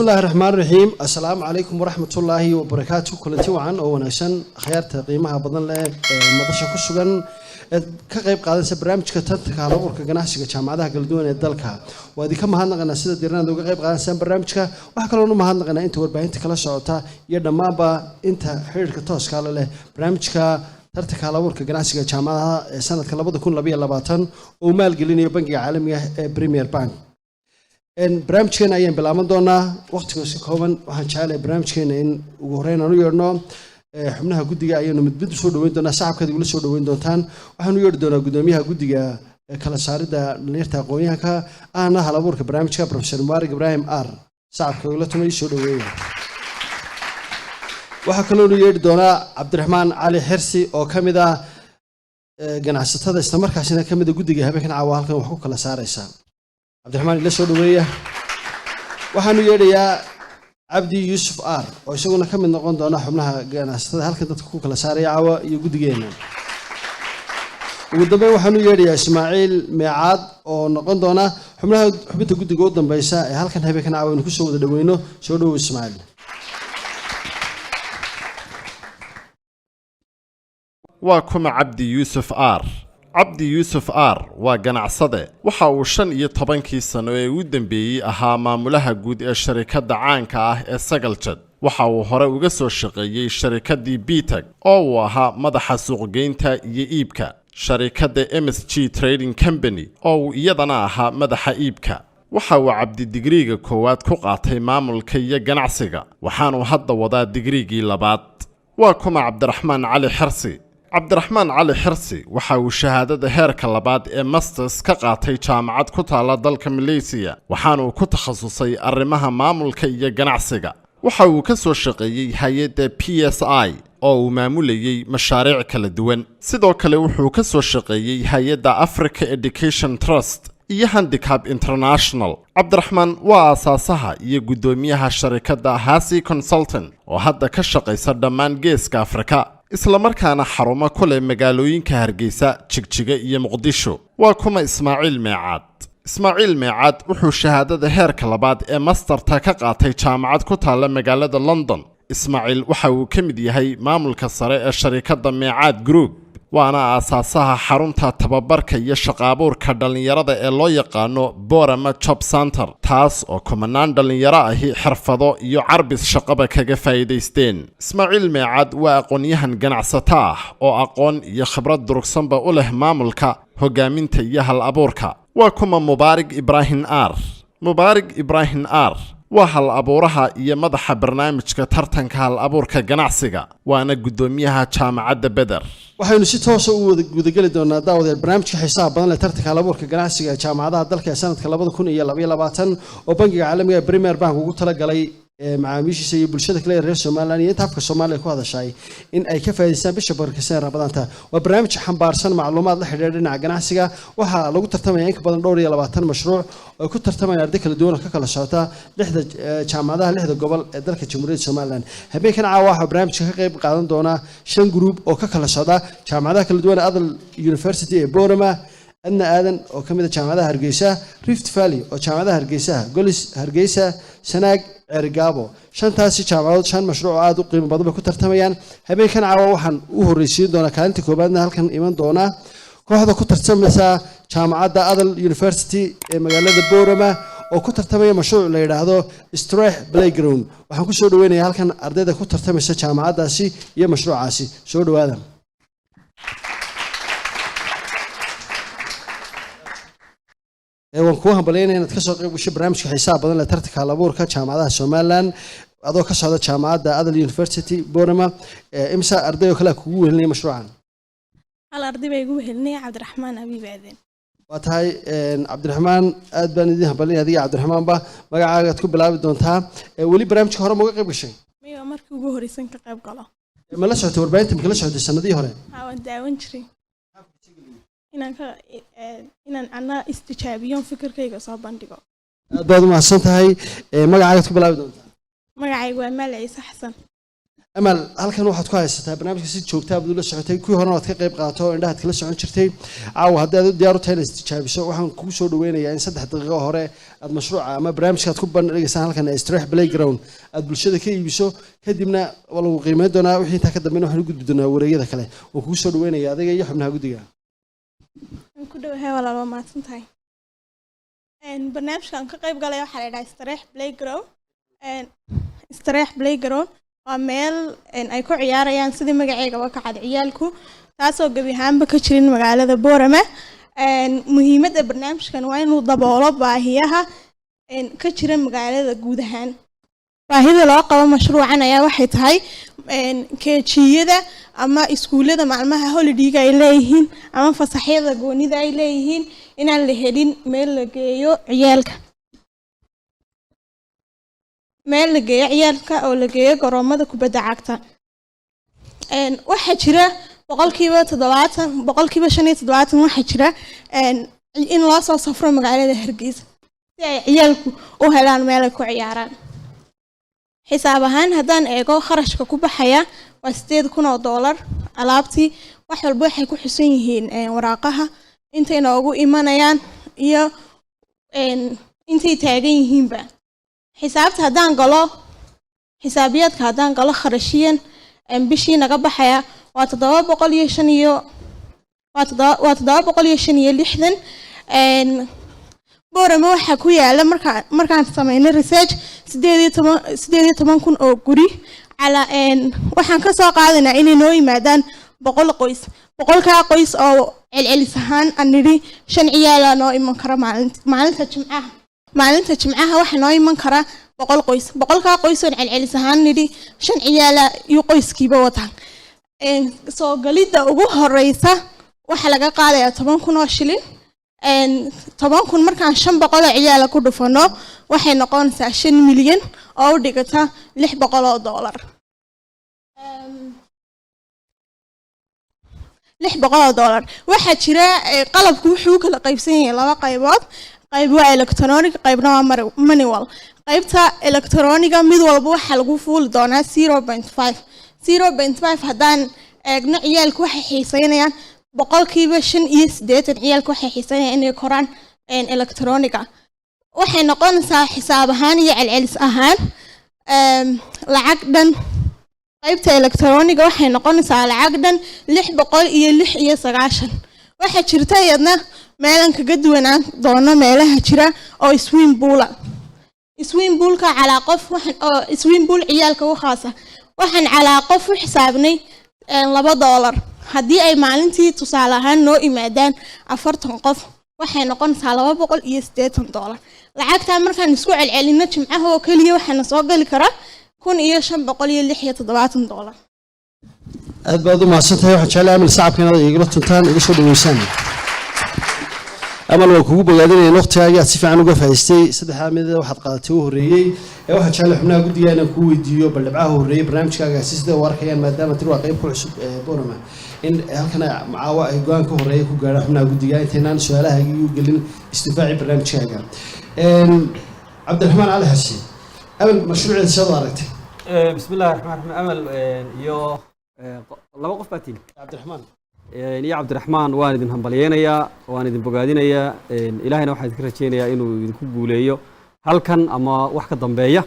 الله الرحمن الرحيم السلام عليكم ورحمة الله وبركاته كلنتي وعن أو نشان خيارت قيمها بدن له مدرسة كسرن كقريب قادة برنامج كترت كهالور كجناح كجامعة قلدون الدلكها وهذه كم هذا قلنا سيد ديرنا دو قريب قادة برنامج كه وحكلونه ما هذا قلنا أنت وربعين تكلا شعوتا يدا ما با أنت حير كتوس قال له برنامج كه ترت كهالور كجناح كجامعة سنة كلا بده يكون لبيه لباتن ومال قلني بنك عالمية بريمير بانك إن برامجنا أيام بلامن دونا وقت كوسكوبن وهنشالي برامجنا إن وغرينا نيورنا حمناها جودية أيام متبدل شو دوين دونا صعب كده يقول شو دوين دونتان وحنو يردونا قداميها جودية كلا ساردا نيرتا قويها كا أنا هلا بورك برامجها بروفيسور مبارك إبراهيم آر صعب كده يقول توني شو دوين وحكلون يردونا عبد الرحمن علي حرسي أو كمدا جناحة هذا استمر عشان كمدا جودية هبكن عوال كان وحكوا كلا ساريسا عبد الرحمن اللي سودوية وحنو يريا عبدي يوسف آر ويسوون كم من نقطة أنا حملها جانا هل كنت تكون كلا سارية عوا يجود جينا وقدامي وحنو يريا إسماعيل معاد ونقطة أنا حملها حبيت جود جودن بيسا هل كان هبي كان عوا نكسو ودوينه سودو إسماعيل وكم عبدي يوسف آر cabdi yuusuf aar waa ganacsade waxa uu 15 sano ee u dambeeyay ahaa maamulaha guud ee sharikadda caanka ah ee Sagaljad waxa uu hore uga soo shaqeeyay sharikaddii Bitag oo uu ahaa madaxa suuqgeynta iyo iibka sharikadda MSG Trading Company oo uu iyadana ahaa madaxa iibka waxa uu cabdi digriga koowaad ku qaatay maamulka iyo ganacsiga waxaanu hadda wadaa digrigii labaad waa kuma Cabdiraxmaan Cali Xirsi cabdiraxmaan cali xirsi waxa uu shahaadada heerka labaad ee masters ka qaatay jaamacad ku taala dalka Malaysia waxaana uu ku takhasusay arrimaha maamulka iyo ganacsiga waxa uu ka soo shaqeeyay hay'adda PSI oo uu maamulayay mashaariic kala duwan sidoo kale wuxuu ka soo shaqeeyay hay'adda Africa Education Trust iyo Handicap International cabdiraxmaan waa asaasaha iyo gudoomiyaha sharikadda Hasi Consultant oo hadda ka shaqeysa dhammaan geeska Afrika isla markaana xarumo ku leh magaalooyinka Hargeysa, Jigjiga iyo Muqdisho waa kuma Ismaaciil Meecad wuxuu shahaadada heerka labaad ee masterta ka qaatay jaamacad ku taala magaalada London Ismaaciil waxa uu ka mid yahay maamulka sare ee sharikadda Meecad Group waana asaasaha xarunta tababarka iyo shaqaabuurka dhalinyarada ee loo yaqaano Borama Job Center taas oo kumanaan dhalinyaro ahi xirfado iyo carbis shaqaba kaga faa'iideysteen Ismaaciil Meecad waa aqoon-yahan ganacsato ah oo aqoon iyo khibrad durugsanba u leh maamulka hogaaminta iyo hal-abuurka waa kuma Mubaarak Ibraahin Aar waa hal-abuuraha iyo madaxa barnaamijka tartanka hal-abuurka ganacsiga waana gudoomiyaha jaamacadda Beder waxaynu si toos ah u wada gudagali doonaa daawadeel barnaamijka xisaab badan leh tartanka hal-abuurka ganacsiga ee jaamacadaha dalka ee sanadka 2022 oo bangiga caalamiga Premier Bank ugu tala galay macaamiishiisa iyo bulshada kale ee reer Soomaaliya iyo afka Soomaaliya ku hadashay in ay ka faa'iideystaan bisha barkaseen Ramadaanta waa barnaamij xambaarsan macluumaad la xiriira dhinaca ganacsiga waxa lagu tartamayaa in ka badan 22 mashruuc oo ku tartamayaan arday kala duwan oo ka kala socota jaamacadaha 6 gobol ee dalka Jamhuuriyadda Soomaaliland habeenkan caawa waxa barnaamijka ka qayb qaadan doona 5 group oo ka kala socda jaamacadaha kala duwan ee Adal University ee Borama أن آذن أو كمية جامعة هرجيسة ريفت فالي أو جامعة هرجيسة جولس هرجيسة سناج عرقابو شان تاسي جامعات شان مشروع عادو قيمة بعض بكتر تميان هبين كان عواوحن رئيسين دونا كانت كوبادنا هل كان إيمان دونا كل هذا كتر تسمى جامعة أدل يونيفرسيتي مجال بورما أو كتر تميان مشروع اللي هذا استراح بلاي جراوند وحنكون سودو وين هل كان أرداد كتر تميان جامعة داسي يا مشروع عاسي سودو هذا وكوها بلينا إن تكسر وش برامج حساب بدل ترتك على بوركة جامعة سومالان أضو كسر جامعة أدل يونيفرسيتي بورما إمسا أرضي وكلا كوه لي مشروعا على أرضي بيجوه لي عبد الرحمن أبي بعدين وتهاي عبد الرحمن أدبان دي بلينا دي عبد الرحمن با ما قاعد تكون بلعب دونتها ولي برامج كهرباء موقع بشيء مية أمر كوه ريسن كقاب قلا ما لسه توربين تمكن لسه السنة دي هراء هاون داونشري إن أنا استشابيون فكر كي صابان دقة. بعد ما صنت هاي ما قاعد تقول أبدا. ما قاعد يقول ملعي أحسن. amal halkan waxaad ku haysataa barnaamijka si joogtaa aad ula socotay kuwii horena waad ka qayb qaato indhahaad kala socon jirtay caawa haddii aad diyaar u tahay inaad istijaabiso waxaan kugu soo dhaweynayaa in 3 daqiiqo hore aad mashruuca ama barnaamijka aad ku bandhigaysaan halkan Istiraah Playground aad bulshada ka iibiso kadibna lagu qiimeyn doonaa wixii inta ka dambeeyna waxaan u gudbi doonaa wareegyada kale oo kugu soo dhaweynayaa adiga iyo xubnaha guddiga ku dhawahay walaal waa mahadsan tahay barnaamijkan ka qayb galay waxaa la yidhaha Istiraah Playground waa meel ay ku ciyaarayaan sidii magaceegaba ka cad ciyaalku taasoo gabi ahaanba ka jirin magaalada Boorama muhiimadda barnaamijkan waa inuu daboolo baahiyaha ka jira magaalada guud ahaan baahida loo qabo mashruucan ayaa waxay tahay keejiyada ama iskuulada maalmaha holiday-ga ay leeyihiin ama fasaxyada goonida ay leeyihiin inaan la helin meel la geeyo ciyaalka oo la geeyo garoomada kubadda cagta waxaa jira boqolkiiba 75 waxaa jira in loo soo safro magaalada Hargeysa si ay ciyaalku u helaan meel ay ku ciyaaraan xisaab ahaan haddaan eego kharashka ku baxaya waa $8,000 alaabtii wax walba waxay ku xusan yihiin waraaqaha intay noogu imanayaan iyo intay taagan yihiinba xisaabta haddaan galo kharashiyan bishii naga baxaya waa 765 Boorama waxaa ku yaala markaan sameeyay research 18,000 oo guri waxaan ka soo qaadanaa inay noo yimaadaan 100 qoys 100ka qoys oo celcelis ahaan aan nidhi 5 ciyaal noo iman kara maalinta jimcaha waxa noo iman kara 100 qoys 100ka qoys oo celcelis ahaan nidhi 5 ciyaal iyo qoyskiiba wataan soo galida ugu horeysa waxa laga qaadayaa 10,000 oo shilin 10,000 markaan 500 ciyaal ku dhufano waxay noqonaysaa 5 milyan oo u dhigata $600 waxaa jira qalabku wuxuu kala qaybsan yahay laba qaybood qayb waa electronic qaybna waa manual qaybta electroniga mid walba waxa lagu fuuli doonaa 0.5 haddaan eegno ciyaalku waxay xiiseynayaan boqolkiiba 85 ciyaalku waxay xiiseynayaan inay koraan electroniga waxay noqonaysaa xisaab ahaan iyo celcelis ahaan lacag dhan qaybta electroniga waxay noqonaysaa lacag dhan 696 waxa jirta iyadna meelan kaga duwanaan doono meelaha jira oo swim poolka calaa qof swim pool ciyaalka u khaasa waxaan calaa qof u xisaabnay $2 haddii ay maalintii tusaale ahaan noo imaadaan 40 qof waxay noqonaysaa $280 lacagta markaan isku celcelino jimcaha oo kaliya waxaana soo gali kara $1,576 aad baad u mahadsantahay waxaan jeclahay amal sacabka inaad igala tuntaan iga soo dhaweysaan amal waan kugu bogaadinaya waqtigaaga aad si fiican uga faa'iideystay saddexda mid waxaad qaadatay u horeeyay waxaan jeclahay xubnaha guddiga inaan ku weydiiyo bal dhibcaha horeeyay barnaamijkaaga si sida u arkayaan maadaama tiri waa qayb ku cusub Boorama in halkan macaawa ay go'aan ka horeeyay ku gaadhaan xubnaha guddiga intaynaan su'aalahaagi u gelin istifaaci barnaamijkaaga Cabdiraxmaan Cali Xasan amal mashruuceeda soo aragtay بسم الله الرحمن الرحيم أمل يو لما قف باتين عبد الرحمن والد همبلينا والد بقادينا إلهنا واحد كرتشينا إنه يكون جوليو هل كان أما واحد ضمبية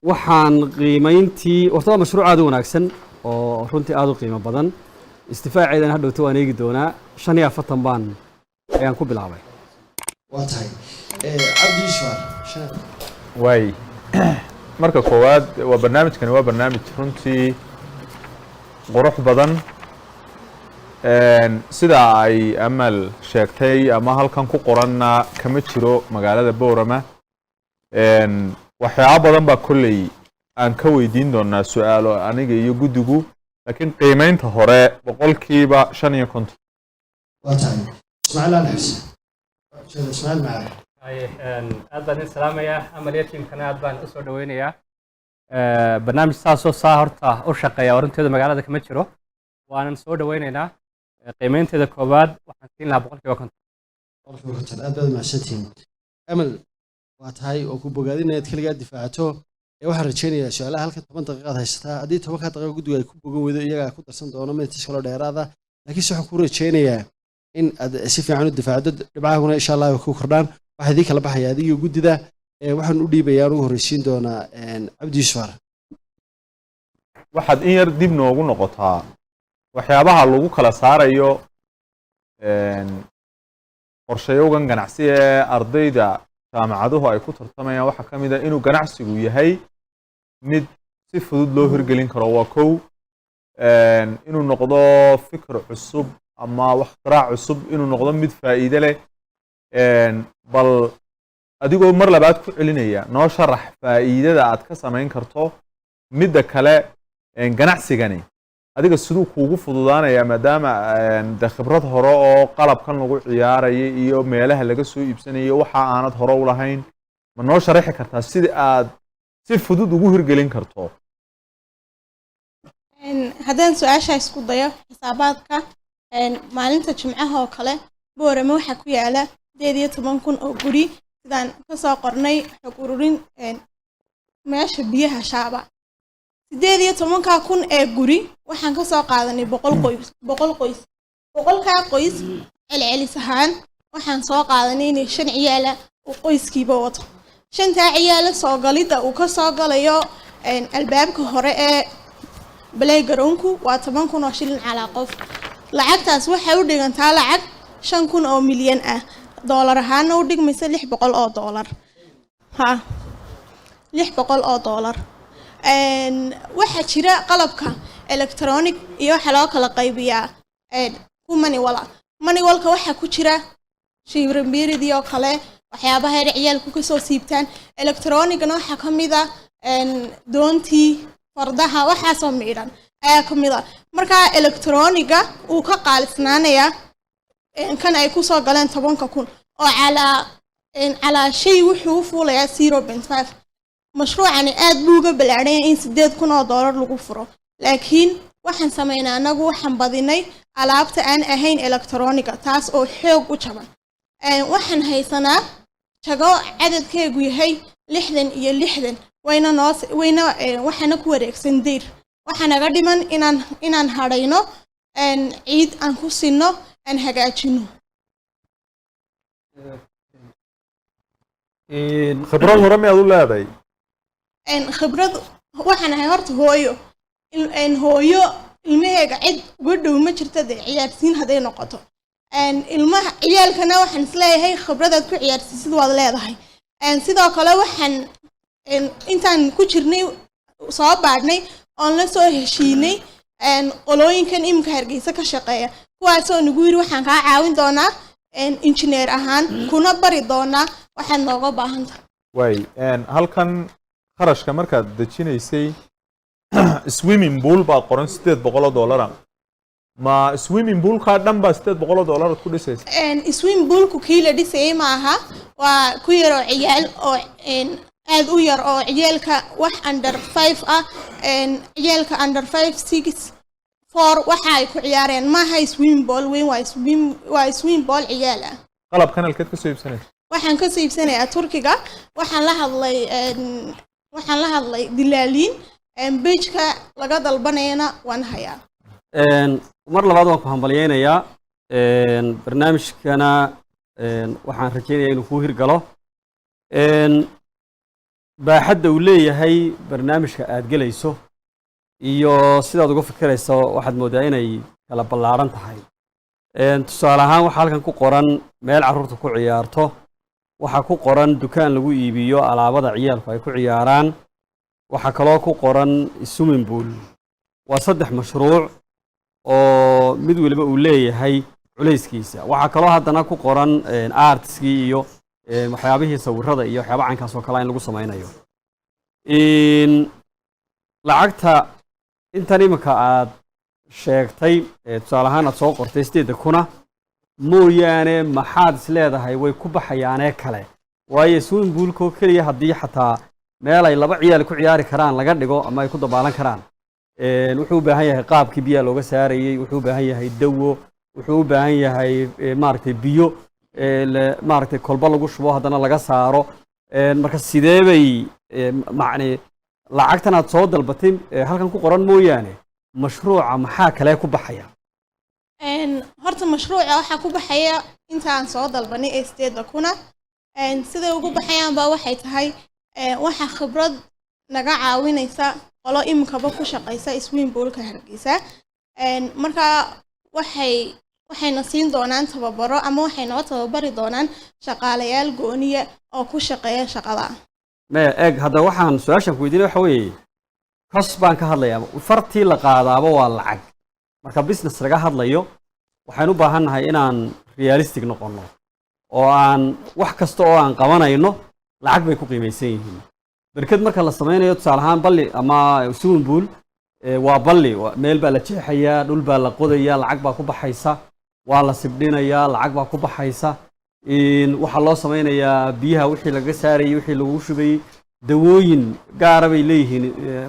وحن قيمتي وطبعا مشروع عادو ناكسن ورنتي عادو قيمة بدن استفاع إذا هذا تو أنا يقدونا شنيا فتن بان يعني كوب العبي واتاي عبد يشوار واي marka koowaad waa barnaamijkan waa barnaamij runtii qurux badan sida ay amal sheegtay ama halkan ku qoranna kama jiro magaalada Boorama waxyaabo badan baa kulley aan ka weydiin doonaa su'aalo aniga iyo guddigu laakiin qiimeynta hore boqolkiiba 55 واتاي اسماعيل الحسن اسماعيل معاك aad baan idin salaamayaa amaliyadkiinkana aad baan usoo dhaweynayaa barnaamij saasoo horta u shaqeeya orinteeda magaalada kama jiro waanan soo dhaweynaynaa qiimeynteeda koowaad waxaan siin lahaa boqolkiiba 50 aad baad mahadsantihiin amal waa tahay oo ku bogaadin inaad kaligaa difaacato waxaan rajaynayaa su'aalaha halka 10 daqiiqaad haysataa haddii 10 daqiiqo guddiga ay ku bogan weydo iyagaa ku darsan doono minutes kale dheeraada laakiin waxaan ku rajaynayaa in aad si fiican u difaacdo dhibcahaguna insha Allah ay ku kordhaan waxa idin kala baxaya adiga guddida waxaan u dhiibayaa ugu horeysiin doonaa Cabdi Yuusuf waxaad in yar dib noogu noqotaa waxyaabaha lagu kala saarayo qorshayowgan ganacsi ee ardayda jaamacaduhu ay ku tartamayaan waxaa ka mid ah inuu ganacsigu yahay mid si fudud loo hirgelin karo waa kow inuu noqdo fikir cusub ama wax qiraac cusub inuu noqdo mid faa'iido leh bal adigoo mar labaad ku celinaya noo sharax faa'iidada aad ka samayn karto midda kale ganacsigani adiga siduu kuugu fududaanaya maadaama khibrad hore oo qalabkan lagu ciyaarayay iyo meelaha laga soo iibsanayo waxa aanad hore u lahayn ma noo sharaxi kartaa sida aad si fudud ugu hirgelin karto haddaan su-aasha isku dayo xisaabaadka maalinta jimcaha oo kale Boorama waxaa ku yaala 18,000 oo guri sidaan ka soo qornay xog ururin meesha biyaha shaaba 18,000 ee guri waxaan ka soo qaadanay 100 qoys 100 qoys celcelis ahaan waxaan soo qaadanay inay 5 ciyaala oo qoyskiiba wato 5 ciyaala soo galida uu ka soo galayo albaabka hore ee playgroundku waa 10,000 oo shilin cala qof lacagtaas waxay u dhigantaa lacag 5,000 oo milyan ah dollar ahaan u dhigmaysa 600 oo dollar ha 600 oo dollar waxa jira qalabka electronic iyo waxa loo kala qaybiyaa money walka waxa ku jira shibrimbiridii oo kale waxyaabaha ay ciyaalku ka soo siibtaan electronicna waxa kamid ah doontii fardaha waxa soo miidhan ayaa kamid ah marka electroniga uu ka qaalisnaanaya kan ay ku soo galeen 10,000 oo cala shay wuxuu fuulayaa 0.5 mashruucani aad buu uga balaaray in 8,000 oo dollar lagu furo laakiin waxaan sameynaa anagu waxaan badinay alaabta aan ahayn electroniga taas oo xoog u jaban waxaan haysanaa jago cadadkeedu yahay 60 wayna waxaana ku wareegsan deer waxaan naga dhiman inaan hadhayno ciid aan ku sinno aan hagaajino khibrad hore miyaad u leedahay khibrad waxaan ahay horta hooyo ilmaheega cid uga dhow ma jirta dee ciyaarsiin hadday noqoto ilmaha ciyaalkana waxaan isleeyahay khibradaad ku ciyaarsiisid waad leedahay sidoo kale waxaan intaan ku jirnay soo baadhnay oon la soo heshiinay qolooyinkan iminka Hargeysa ka shaqeeya kuwaasoo nagu yiri waxaan kaa caawin doonaa engineer ahaan kuna bari doonaa waxaad nooga baahan tahay way halkan kharashka markaad dejinaysay swimming pool baad qoran 800 dollar ma swimming pool ka dhan ba 800 dollar ku dhisaysa swimming pool ku kii la dhisay ma aha waa ku yaro ciyaal oo aad u yar oo ciyaalka wax under 5 ah ciyaalka under 5 6 4 waxa ay ku ciyaareen ma aha swimming pool weyn waa swimming pool ciyaal ah qalabkan halkeed ka soo iibsanay waxaan ka soo iibsanayaa Turkiga waxaan la hadlay dilaaliin page-ka laga dalbanayna waan hayaa mar labaad waan ku hambalyeeynaya barnaamijkana waxaan rajeynayaa inuu ku hirgalo baaxadda uu leeyahay barnaamijka aad gelayso iyo sidaad uga fikirayso waxaad moodaa inay kala ballaaran tahay tusaale ahaan waxaa halkan ku qoran meel carruurta ku ciyaarto waxaa ku qoran dukaan lagu iibiyo alaabada ciyaalku ay ku ciyaaraan waxaa kaloo ku qoran swimming pool waa 3 mashruuc oo mid waliba uu leeyahay culayskiisa waxaa kaloo haddana ku qoran artskii iyo waxyaabihii sawirada iyo waxyaaba caynkaas oo kale in lagu samaynayo lacagta intan imika aad sheegtay tusaale ahaan aad soo qortay 8,000 mooyaane maxaad is leedahay way ku baxayaanee kale waayo swimming poolko keliya haddii xataa meel ay 2 ciyaal ku ciyaari karaan laga dhigo ama ay ku dabaalan karaan wuxuu u baahan yahay qaabkii biyaha looga saarayey wuxuu u baahan yahay dawo wuxuu u baahan yahay maaragtay biyo maaragtay kolba lagu shubo haddana laga saaro marka sidee bay macne lacagtan aad soo dalbatay halkan ku qoran mooyaane mashruuca maxaa kale ku baxaya horta mashruuca waxaa ku baxaya intaan soo dalbanay ee 8,000 sida ugu baxayaanba waxay tahay waxa khibrad naga caawinaysa qolo imkaba ku shaqeysa swimming poolka Hargeysa marka waxayna siin doonaan tababaro ama waxayna tababari doonaan shaqaalayaal gooniya oo ku shaqeeya shaqada ma eeg hadda waxaan su'aashan ku weydiinay waxa weeye cost baan ka hadlayaa fartii la qaadaaba waa lacag marka business laga hadlayo waxaan u baahanahay inaan realistic noqono oo aan wax kasta oo aan qabanayno lacag bay ku qiimaysan yihiin barkad marka la sameynayo tusaale ahaan balli ama swimming pool waa balli meel baa la jeexayaa dhul baa la qodayaa lacag baa ku baxaysa waa la sibdhinayaa lacag baa ku baxaysa waxa loo sameynayaa biyaha wixii laga saarayay wixii lagu shubay dawooyin gaar ah bay leeyihiin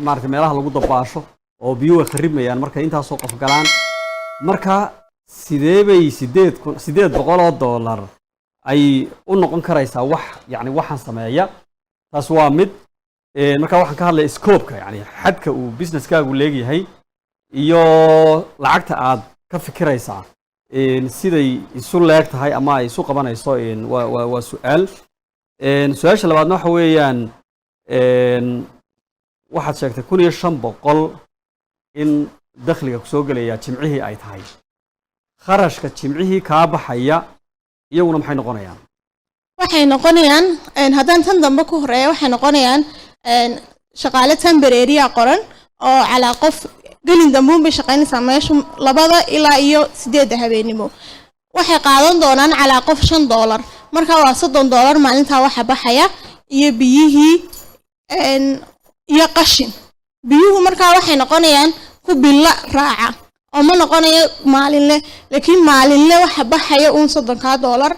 maaragtay meelaha lagu dabaasho oo biyuhu kharibmayaan marka intaas soo qof galaan marka sidee bay $800 ay u noqon karaysaa wax yani waxaan sameeya taas waa mid marka waxaan ka hadlay scope-ka yani xadka uu businesskaagu leeyahay iyo lacagta aad ka fikiraysaa siday isu leeg tahay ama ay isu qabanayso waa su'aal su'aasha labaadna waxa weeyaan waxaad sheegtay 1,500 in dakhliga ku soo galaya jimcihii ay tahay kharashka jimcihii ka baxaya iyaguna maxay noqonayaan waxay noqonayaan haddaan tan dambe ku horeeyo waxay noqonayaan shaqaale temporary qoran oo calaa qof gelin dambuun bay shaqaynaysaa meesha 2 ilaa iyo 8 habeenimo waxay qaadan doonaan calaa qof $5 marka waa $30 maalintaa waxa baxaya iyo biyihii iyo qashin biyuhu markaa waxay noqonayaan ku billa raaca oo ma noqonayo maalinle laakiin maalinle waxa baxaya $30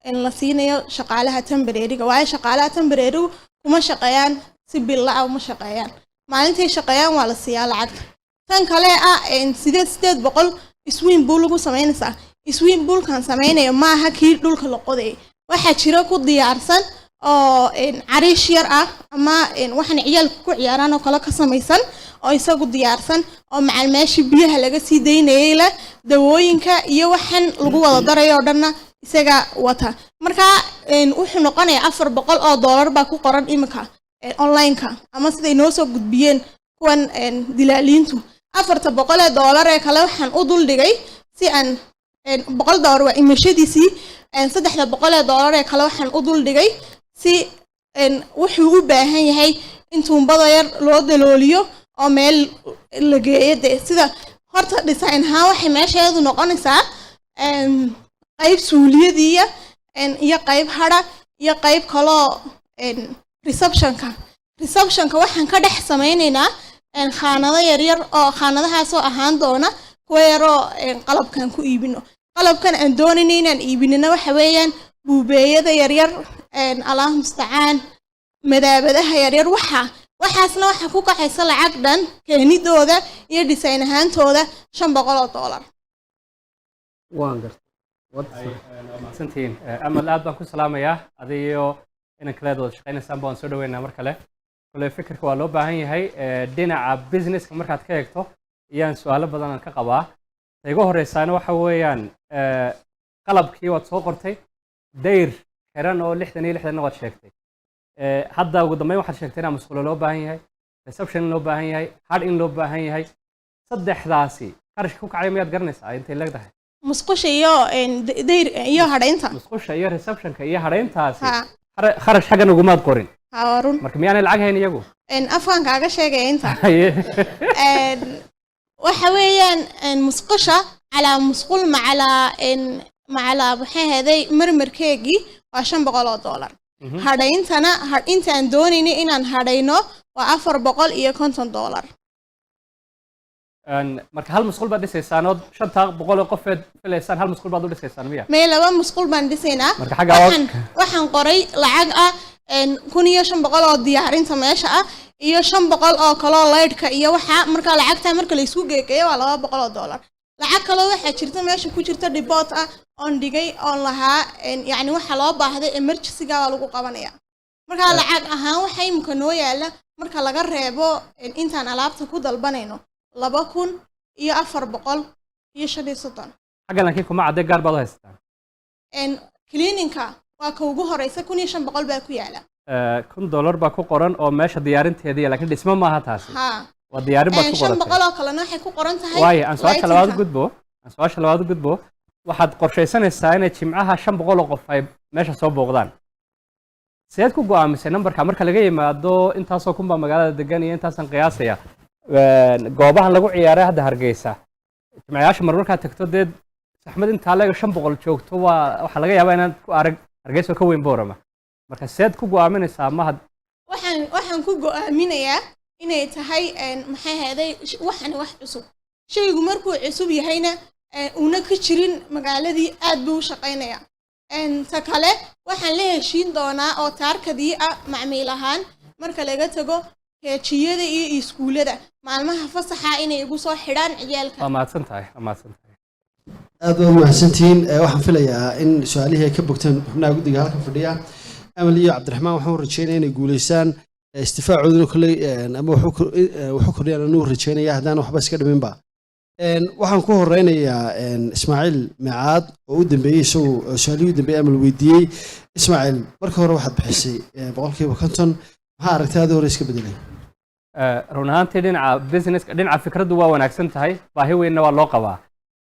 in la siinayo shaqaalaha temporary-ga waayo shaqaalaha temporary kuma shaqeeyaan si billa ah uma shaqeeyaan maalintii shaqeeyaan waa la siiyaa lacagta tan kale ah 800 swimming pool lagu sameynaysaa swimming pool kan sameynayo maaha kii dhulka la qoday waxa jira ku diyaarsan oo cariish yar ah ama waxaan ciyaalku ku ciyaaraan oo kale ka samaysan oo isagu diyaarsan oo macal meeshii biyaha laga sii daynayay la dawooyinka iyo waxaan lagu wada darayo oo dhanna isaga wata marka wuxuu noqonayaa $400 baa ku qoran imika online-ka ama siday noo soo gudbiyeen kuwan dilaaliintu $400 ee kale waxaan u dul dhigay si aan $100 waa imashadiisii $300 ee kale waxaan u dul dhigay si wuxuu u baahan yahay in tuumbada yar loo dalooliyo oo meel la geeyo sida horta design ahaan waxay meesheedu noqonaysaa qayb suuliyadiiya iyo qayb hadha iyo qayb kaloo receptionka waxaan ka dhex sameynaynaa khaanado yaryar oo khaanadahaasoo ahaan doona kuwa yaroo qalabkan ku iibino qalabkan aan doonayna inaan iibinina waxa weeyaan buubeeyada yaryar allah mustacaan madaabadaha yaryar waxaasna waxa ku kacaysa lacag dhan keenidooda iyo design ahaantooda $500 waan gartay mahadsantihiin amal aad baan ku salaamayaa adiyo inaan kaleed wada shaqaynaysaan baan soo dhaweynaa mar kale kule fikirka waa loo baahan yahay dhinaca businesska markaad ka eegto iyaan su'aalo badan aan ka qabaa iga horeysaana waxa weeyaan qalabkii waad soo qortay dayr xiran oo 66 waad sheegtay hadda ugu dambeyn waxaad sheegtay in masquulo loo baahan yahay reception loo baahan yahay hard in loo baahan yahay saddexdaasi qarashka ku kacay miyaad garanaysaa intay leedahay musqusha iyo dayr iyo hadhaynta musqusha iyo receptionka iyo hadhayntaasi kharash xaggan ugumaad qorin haarun marka miyaanay lacag hayn iyagu afkaan kaaga sheegaya inta waxa weeyaan musqusha calaa musqul macalaa maxay ahaday marmarkeegii waa $500 hadhayntana intaan doonaynay inaan hadhayno waa $450 marka hal musqul baad dhisaysaan oo 500 qofeed filaysaan hal musqul baad u dhisaysaan miya mee 2 musqul baan dhisaynaa marka xagga waxaan qoray lacag ah 1,500 oo diyaarinta meesha ah iyo 500 oo kale lightka iyo waxa marka lacagta marka la isku geeyo waa $200 lacag kale waxa jirta meesha ku jirta depot ah on dhigay on lahaa yani waxa loo baahday emergency-ga waa lagu qabanaya marka lacag ahaan waxa imka noo yaala marka laga reebo intaan alaabta ku dalbanayno 2,450 xaggan laakiin kuma cadde gaar baad u haysataan cleaninka waa ka ugu horeysa 1,500 baa ku yaala $1,000 baa ku qoran oo meesha diyaarinteedii laakiin dhismo maaha taasi ha waa diyaarin baad ku qoran 500 oo kalena waxay ku qoran tahay waaye aan su'aasha labaad u gudbo waxaad qorshaysanaysaa inay jimcaha 500 oo qof ay meesha soo booqdaan sideed ku go'aamisay nambarka marka laga yimaado intaasoo kun baa magaalada degan iyo intaasan qiyaasaya goobahan lagu ciyaaray hadda Hargeysa jimcayaasha marmarkaa tagto dee saxmad intaa leega 500 joogto waxaa laga yaabaa inaad ku arag Hargeysa ka weyn Boorama marka sideed ku go'aaminaysaa ma waxaan ku go'aaminayaa inay tahay maxay ahaday waxan wax cusub shaygu markuu cusub yahayna una ka jirin magaaladii aad buu u shaqaynayaa ta kale waxaan la heshiin doonaa oo taarkadii macmiil ahaan marka laga tago heejiyada iyo iskuulada maalmaha fasaxa inay igu soo xidhaan ciyaalka amaadsan tahay aad baad mahadsantihiin waxaan filayaa in su'aalihii ay ka bogteen xubnaha guddiga halkan fadhiya amal iyo cabdiraxmaan waxaan rajeynayaa inay guuleystaan istifaacooduna kale ama wuxuu kordhiyaan anuu rajeynaya haddaan waxba iska dhiminba waxaan ku horeynayaa ismaaciil meecaad oo u dambeeyey isagu su'aalihii u dambeeyey amal weydiiyey ismaaciil marka hore waxaad bixisay 50% maxaa aragtaada hore iska bedelay run ahaantii dhinaca businesska dhinaca fikraddu waa wanaagsan tahay baahi weynna waa loo qabaa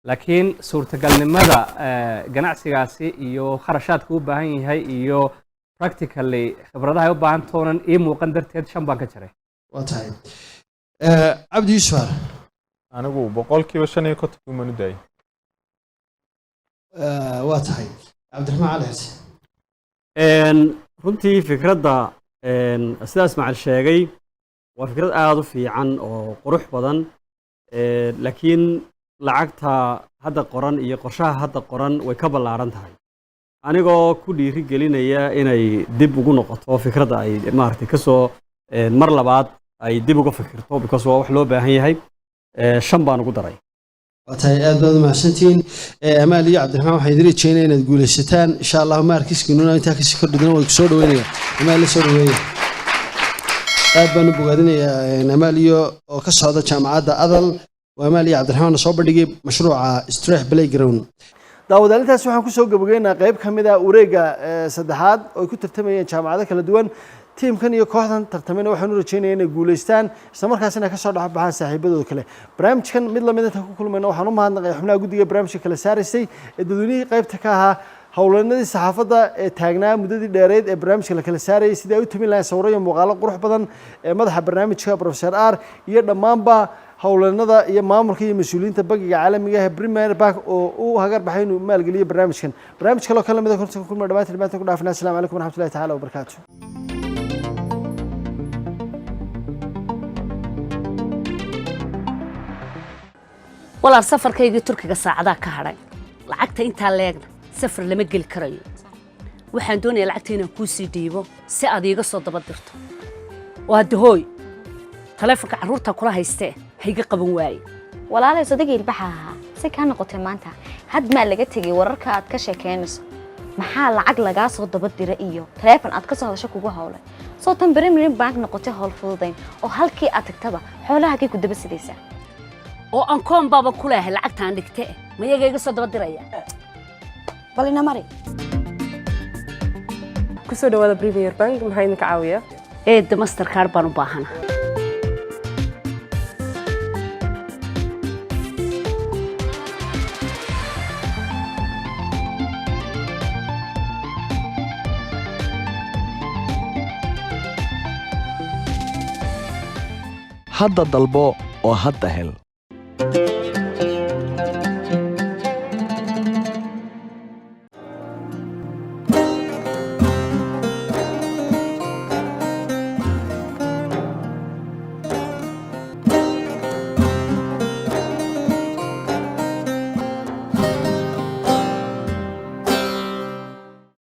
laakiin suurtagalnimada ganacsigaasi iyo kharashaadka u baahan yahay iyo practically khibradaha ay u baahan toonan ii muuqan darteed 5 baan ka jiray waa tahay cabdi yuusuf anigu 5% manu daayay waa tahay cabdiraxmaan cali xasan runtii fikradda sida Ismaaciil sheegay waa fikrad aad u fiican oo qurux badan laakiin lacagta hadda qoran iyo qorshaha hadda qoran way ka ballaaran tahay anigoo ku dhiiri gelinaya inay dib ugu noqoto fikradda ay maartay ka soo mar labaad ay dib uga fikirto because waa wax loo baahan yahay 5 baan ugu daray waa tahay aad baad mahadsantihiin amaal iyo cabdiraxmaan waxaan idin rajeynayaa inaad guuleysataan insha Allah maarkiiskinuna intaa kasii kordhidana way soo dhaweynaya amaal la soo dhaweeya aad baan u bogaadinayaa amaal iyo oo ka socda jaamacadda adal waa amaal iyo cabdiraxmaan soo bandhigay mashruuca Street Playground daawadaalintaas waxaan ku soo gabagabeynaa qayb ka mid ah wareegga saddexaad oo ay ku tartamayeen jaamacado kala duwan tiimkan iyo kooxdan tartamayna waxaan u rajeynayaa inay guuleystaan isla markaasina ka soo dhaxbaxaan saaxiibadooda kale barnaamijkan mid la mid ah ku kulmayna waxaan u mahadnaqayaa xubnaha guddiga barnaamijka kala saaraysay ee dadweynihii qaybta ka ahaa howlanadii saxaafadda ee taagnaa muddadii dheereed ee barnaamijka la kala saarayay sidii ay u tamin lahayn sawirro iyo muuqaalo qurux badan ee madaxa barnaamijka Professor R iyo dhammaanba howlanada iyo maamulka iyo mas'uuliyiinta bangiga caalamiga ah Premier Bank oo uu hagar baxay inuu maalgeliyo barnaamijkan kale oo kala mid ah kulma dhamaantiin ku dhaafnaa assalaamu calaykum waraxmatullaahi tacaala wabarakaatuh walaal safarkaygii Turkiga saacada ka hadhay lacagta inta leegna safar lama gali karayo waxaan doonayaa lacagta inaan ku sii dhiibo si aad iiga soo daba dirto waa dahooy taleefanka carruurta kula haystee hayga qaban waaye walaalay sodagii ilbaxaha si ka noqotay maanta had ma laga tagay wararka aad ka sheekeynayso maxaa lacag laga soo daba dira iyo taleefan aad ka soo hadasho kugu hawlay soo tan Premier Bank noqotay hawl fududayn oo halkii aad tagtaba xoolaha kay ku daba sidaysa oo aan koon baaba ku leeyahay lacagtaan dhigtay ma iyaga iga soo daba diraya balina mari ku soo dhawaada Premier Bank maxay idinka caawiyaa Mastercard baan u baahanahay hadda dalbo oo hadda hel